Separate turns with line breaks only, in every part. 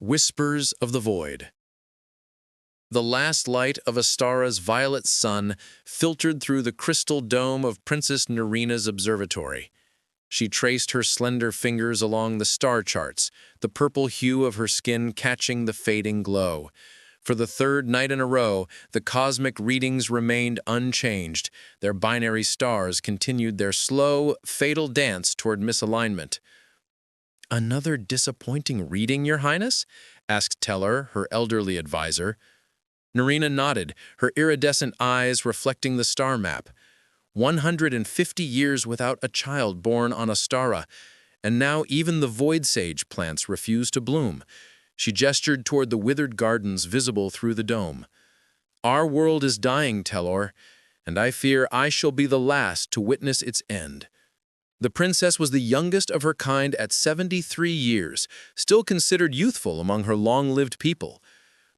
Whispers of the Void. The last light of Astara's violet sun filtered through the crystal dome of Princess Nerina's observatory. She traced her slender fingers along the star charts, the purple hue of her skin catching the fading glow. For the third night in a row, the cosmic readings remained unchanged. Their binary stars continued their slow, fatal dance toward misalignment. "Another disappointing reading, Your Highness?" asked Teller, her elderly advisor. Nerina nodded, her iridescent eyes reflecting the star map. 150 years without a child born on Astara, and now even the void sage plants refuse to bloom. She gestured toward the withered gardens visible through the dome. "Our world is dying, Tellor, and I fear I shall be the last to witness its end." The princess was the youngest of her kind at 73 years, still considered youthful among her long-lived people.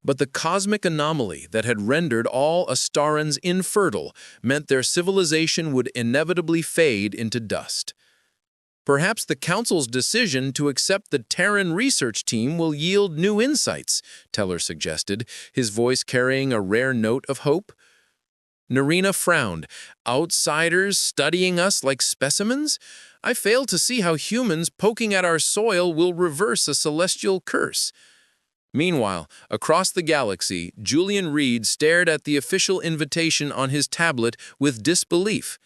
But the cosmic anomaly that had rendered all Astarans infertile meant their civilization would inevitably fade into dust. "Perhaps the Council's decision to accept the Terran research team will yield new insights," Teller suggested, his voice carrying a rare note of hope. Nerina frowned. "Outsiders studying us like specimens? I fail to see how humans poking at our soil will reverse a celestial curse." Meanwhile, across the galaxy, Julian Reed stared at the official invitation on his tablet with disbelief.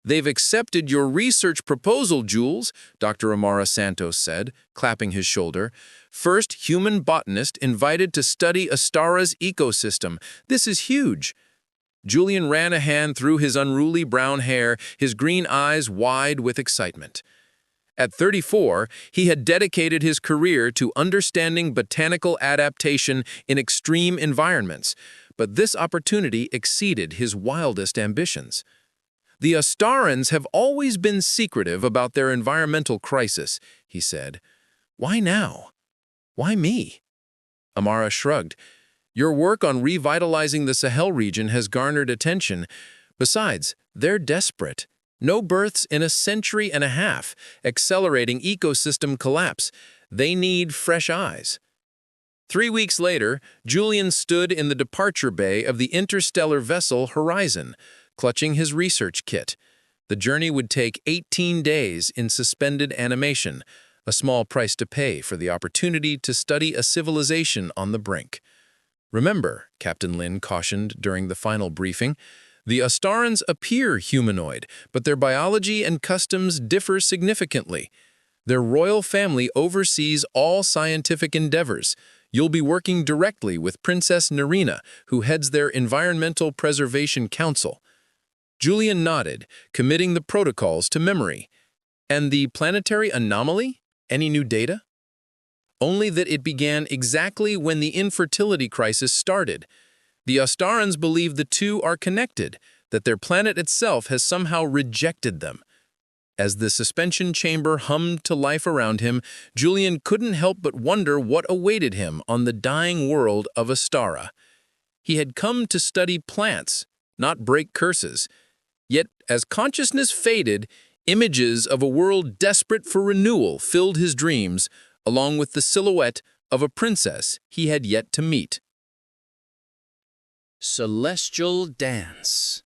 "They've accepted your research proposal, Jules," Dr. Amara Santos said, clapping his shoulder. "First human botanist invited to study Astara's ecosystem. This is huge." Julian ran a hand through his unruly brown hair, his green eyes wide with excitement. At 34, he had dedicated his career to understanding botanical adaptation in extreme environments, but this opportunity exceeded his wildest ambitions. "The Astarans have always been secretive about their environmental crisis," he said. "Why now? Why me?" Amara shrugged. "Your work on revitalizing the Sahel region has garnered attention. Besides, they're desperate. No births in a century and a half, accelerating ecosystem collapse. They need fresh eyes." 3 weeks later, Julian stood in the departure bay of the interstellar vessel Horizon, clutching his research kit. The journey would take 18 days in suspended animation, a small price to pay for the opportunity to study a civilization on the brink. "Remember," Captain Lin cautioned during the final briefing, "the Astarans appear humanoid, but their biology and customs differ significantly. Their royal family oversees all scientific endeavors. You'll be working directly with Princess Nerina, who heads their Environmental Preservation Council." Julian nodded, committing the protocols to memory. "And the planetary anomaly? Any new data?" "Only that it began exactly when the infertility crisis started. The Astarans believe the two are connected, that their planet itself has somehow rejected them." As the suspension chamber hummed to life around him, Julian couldn't help but wonder what awaited him on the dying world of Astara. He had come to study plants, not break curses. Yet, as consciousness faded, images of a world desperate for renewal filled his dreams, along with the silhouette of a princess he had yet to meet.
Celestial Dance.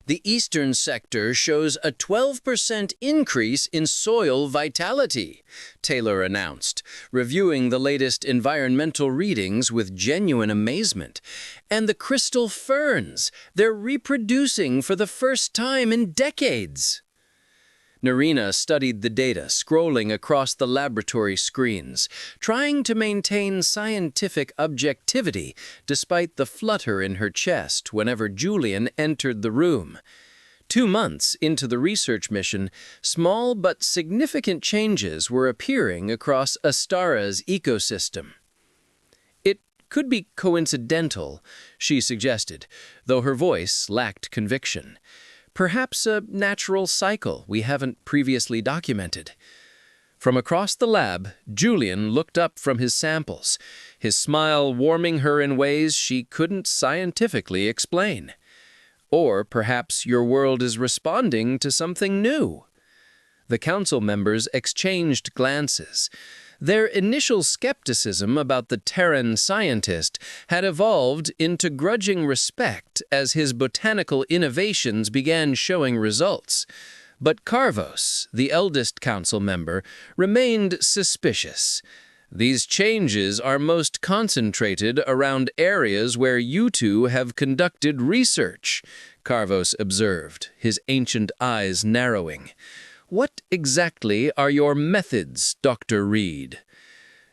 The eastern sector shows a 12% increase in soil vitality, Taylor announced, reviewing the latest environmental readings with genuine amazement. "And the crystal ferns, they're reproducing for the first time in decades." Nerina studied the data, scrolling across the laboratory screens, trying to maintain scientific objectivity despite the flutter in her chest whenever Julian entered the room. 2 months into the research mission, small but significant changes were appearing across Astara's ecosystem. "It could be coincidental," she suggested, though her voice lacked conviction. "Perhaps a natural cycle we haven't previously documented." From across the lab, Julian looked up from his samples, his smile warming her in ways she couldn't scientifically explain. "Or perhaps your world is responding to something new." The council members exchanged glances. Their initial skepticism about the Terran scientist had evolved into grudging respect as his botanical innovations began showing results. But Carvos, the eldest council member, remained suspicious. These changes are most concentrated around areas where you two have conducted research, Carvos observed, his ancient eyes narrowing. What exactly are your methods, Dr. Reed?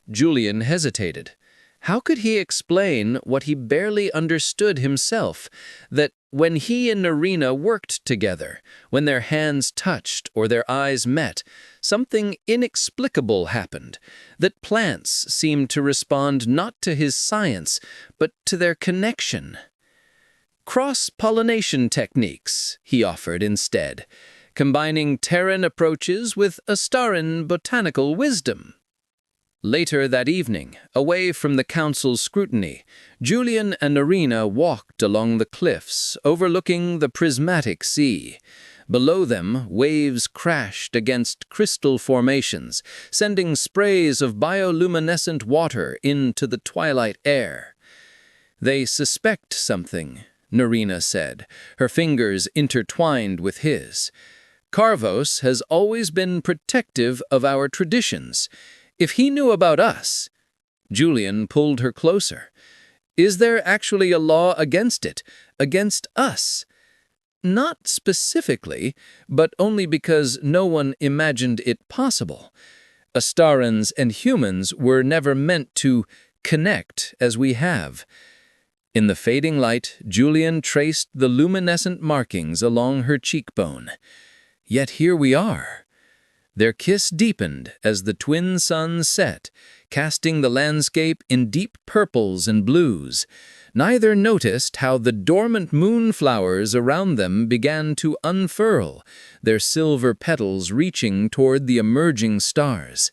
Julian hesitated. How could he explain what he barely understood himself, that when he and Narina worked together, when their hands touched or their eyes met, something inexplicable happened, that plants seemed to respond not to his science, but to their connection? Cross-pollination techniques, he offered instead, combining Terran approaches with Astaran botanical wisdom. Later that evening, away from the council's scrutiny, Julian and Narina walked along the cliffs overlooking the prismatic sea. Below them, waves crashed against crystal formations, sending sprays of bioluminescent water into the twilight air. They suspect something, Narina said, her fingers intertwined with his. Carvos has always been protective of our traditions. If he knew about us— Julian pulled her closer. Is there actually a law against it, against us? Not specifically, but only because no one imagined it possible. Astarans and humans were never meant to connect as we have. In the fading light, Julian traced the luminescent markings along her cheekbone. Yet here we are. Their kiss deepened as the twin suns set, casting the landscape in deep purples and blues. Neither noticed how the dormant moonflowers around them began to unfurl, their silver petals reaching toward the emerging stars.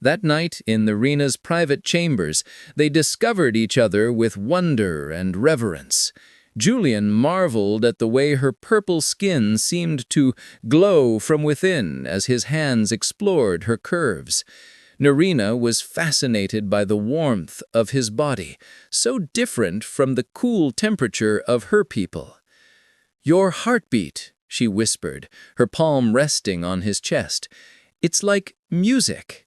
That night, in Narina's private chambers, they discovered each other with wonder and reverence. Julian marveled at the way her purple skin seemed to glow from within as his hands explored her curves. Narina was fascinated by the warmth of his body, so different from the cool temperature of her people. "Your heartbeat," she whispered, her palm resting on his chest. "It's like music."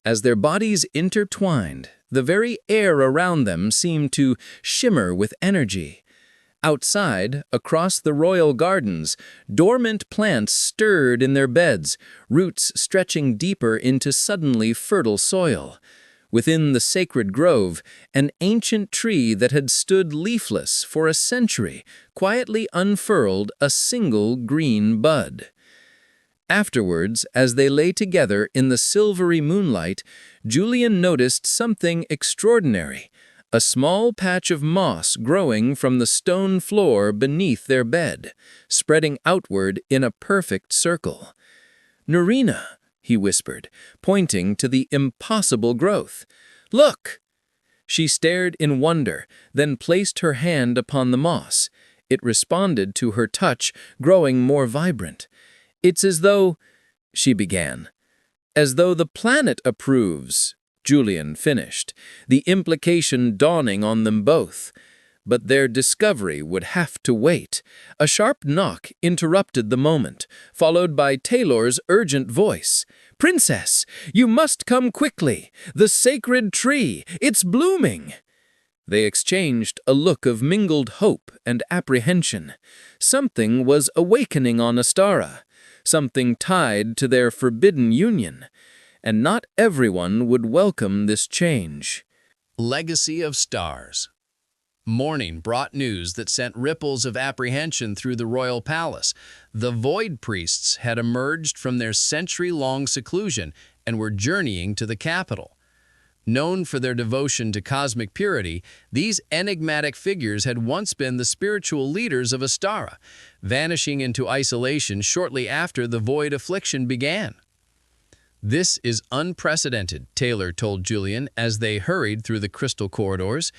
As their bodies intertwined, the very air around them seemed to shimmer with energy. Outside, across the royal gardens, dormant plants stirred in their beds, roots stretching deeper into suddenly fertile soil. Within the sacred grove, an ancient tree that had stood leafless for a century quietly unfurled a single green bud. Afterwards, as they lay together in the silvery moonlight, Julian noticed something extraordinary. A small patch of moss growing from the stone floor beneath their bed, spreading outward in a perfect circle. "Narina," he whispered, pointing to the impossible growth. "Look!" She stared in wonder, then placed her hand upon the moss. It responded to her touch, growing more vibrant. "It's as though—" she began. "As though the planet approves," Julian finished, the implication dawning on them both. But their discovery would have to wait. A sharp knock interrupted the moment, followed by Taylor's urgent voice. "Princess, you must come quickly! The sacred tree! It's blooming!" They exchanged a look of mingled hope and apprehension. Something was awakening on Astara, something tied to their forbidden union. And not everyone would welcome this change.
Legacy of Stars. Morning brought news that sent ripples of apprehension through the royal palace. The Void Priests had emerged from their century-long seclusion and were journeying to the capital. Known for their devotion to cosmic purity, these enigmatic figures had once been the spiritual leaders of Astara, vanishing into isolation shortly after the Void affliction began. "This is unprecedented," Taylor told Julian as they hurried through the crystal corridors.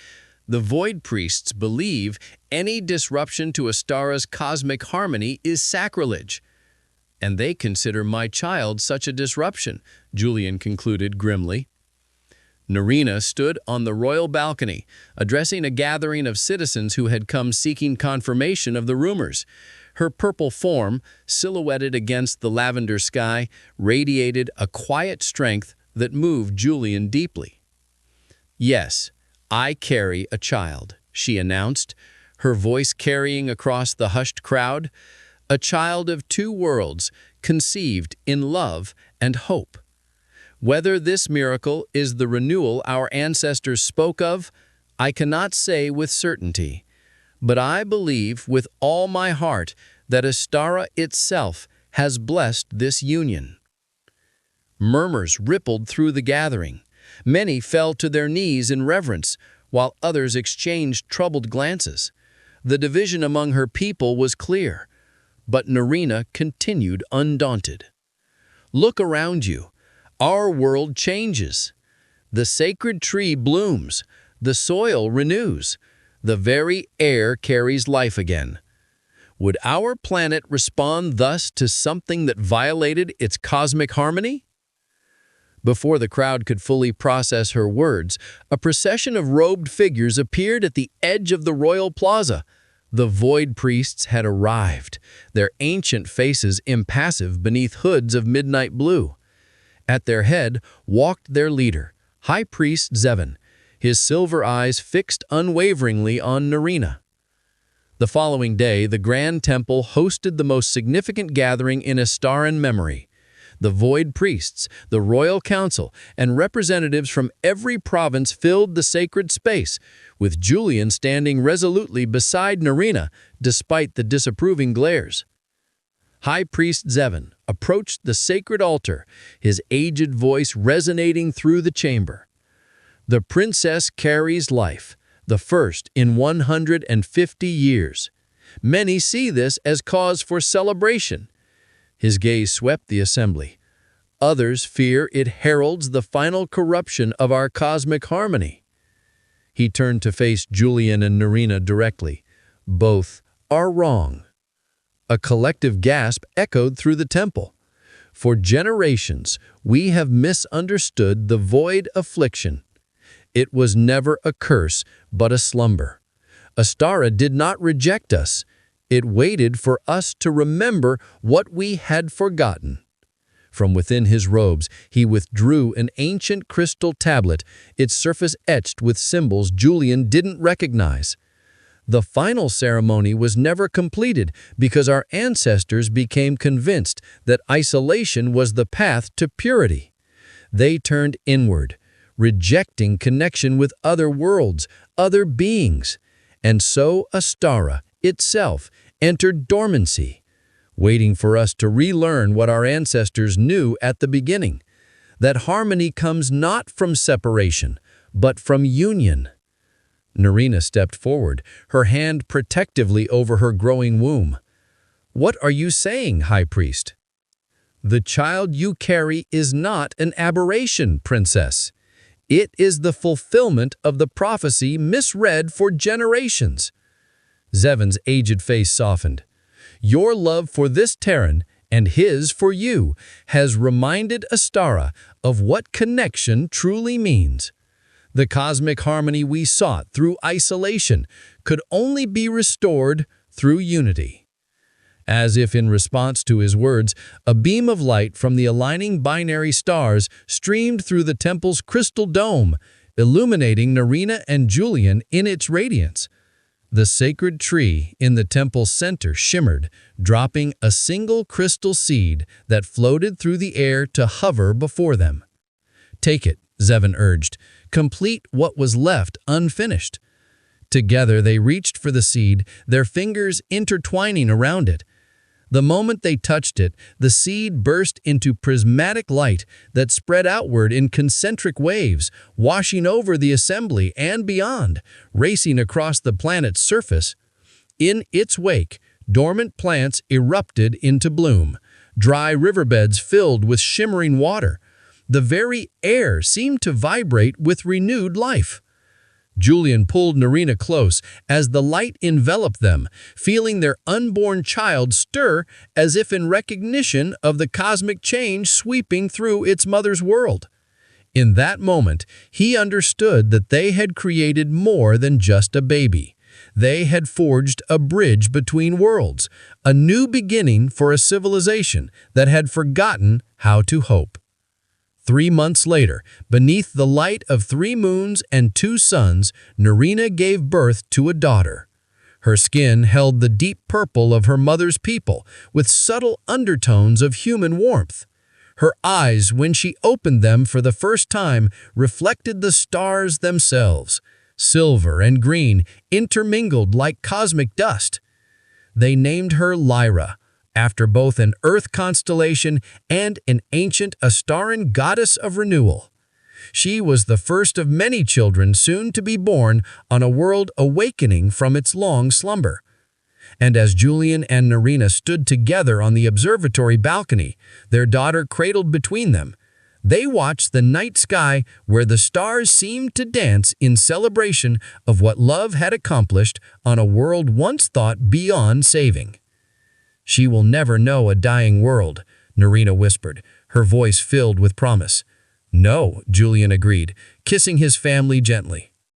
"The Void Priests believe any disruption to Astara's cosmic harmony is sacrilege."
"And they consider my child such a disruption," Julian concluded grimly. Nerina stood on the royal balcony, addressing a gathering of citizens who had come seeking confirmation of the rumors. Her purple form, silhouetted against the lavender sky, radiated a quiet strength that moved Julian deeply. "Yes, I carry a child," she announced, her voice carrying across the hushed crowd. "A child of two worlds, conceived in love and hope. Whether this miracle is the renewal our ancestors spoke of, I cannot say with certainty. But I believe with all my heart that Astara itself has blessed this union." Murmurs rippled through the gathering. Many fell to their knees in reverence, while others exchanged troubled glances. The division among her people was clear, but Nerina continued undaunted. "Look around you. Our world changes. The sacred tree blooms, the soil renews, the very air carries life again. Would our planet respond thus to something that violated its cosmic harmony?" Before the crowd could fully process her words, a procession of robed figures appeared at the edge of the royal plaza. The void priests had arrived, their ancient faces impassive beneath hoods of midnight blue. At their head walked their leader, High Priest Zevin, his silver eyes fixed unwaveringly on Nerina. The following day, the Grand Temple hosted the most significant gathering in Astaran memory. The Void Priests, the Royal Council, and representatives from every province filled the sacred space, with Julian standing resolutely beside Nerina despite the disapproving glares. High Priest Zevin approached the sacred altar, his aged voice resonating through the chamber. "The princess carries life, the first in 150 years. Many see this as cause for celebration." His gaze swept the assembly. "Others fear it heralds the final corruption of our cosmic harmony." He turned to face Julian and Nerina directly. "Both are wrong." A collective gasp echoed through the temple. "For generations, we have misunderstood the void affliction. It was never a curse, but a slumber. Astara did not reject us. It waited for us to remember what we had forgotten." From within his robes, he withdrew an ancient crystal tablet, its surface etched with symbols Julian didn't recognize. The final ceremony was never completed because our ancestors became convinced that isolation was the path to purity. They turned inward, rejecting connection with other worlds, other beings. And so Astara itself entered dormancy, waiting for us to relearn what our ancestors knew at the beginning, that harmony comes not from separation, but from union. Nerina stepped forward, her hand protectively over her growing womb. "What are you saying, High Priest?" "The child you carry is not an aberration, Princess. It is the fulfillment of the prophecy misread for generations." Zevin's aged face softened. "Your love for this Terran, and his for you, has reminded Astara of what connection truly means. The cosmic harmony we sought through isolation could only be restored through unity." As if in response to his words, a beam of light from the aligning binary stars streamed through the temple's crystal dome, illuminating Nerina and Julian in its radiance. The sacred tree in the temple's center shimmered, dropping a single crystal seed that floated through the air to hover before them. "Take it," Zevin urged. "Complete what was left unfinished." Together they reached for the seed, their fingers intertwining around it. The moment they touched it, the seed burst into prismatic light that spread outward in concentric waves, washing over the assembly and beyond, racing across the planet's surface. In its wake, dormant plants erupted into bloom, dry riverbeds filled with shimmering water. The very air seemed to vibrate with renewed life.
Julian pulled Nerina close as the light enveloped them, feeling their unborn child stir as if in recognition of the cosmic change sweeping through its mother's world. In that moment, he understood that they had created more than just a baby. They had forged a bridge between worlds, a new beginning for a civilization that had forgotten how to hope. 3 months later, beneath the light of 3 moons and 2 suns, Nerina gave birth to a daughter. Her skin held the deep purple of her mother's people, with subtle undertones of human warmth. Her eyes, when she opened them for the first time, reflected the stars themselves, silver and green, intermingled like cosmic dust. They named her Lyra, after both an Earth constellation and an ancient Astaran goddess of renewal. She was the first of many children soon to be born on a world awakening from its long slumber. And as Julian and Nerina stood together on the observatory balcony, their daughter cradled between them, they watched the night sky where the stars seemed to dance in celebration of what love had accomplished on a world once thought beyond saving. "She will never know a dying world," Nerina whispered, her voice filled with promise. "No," Julian agreed, kissing his family gently.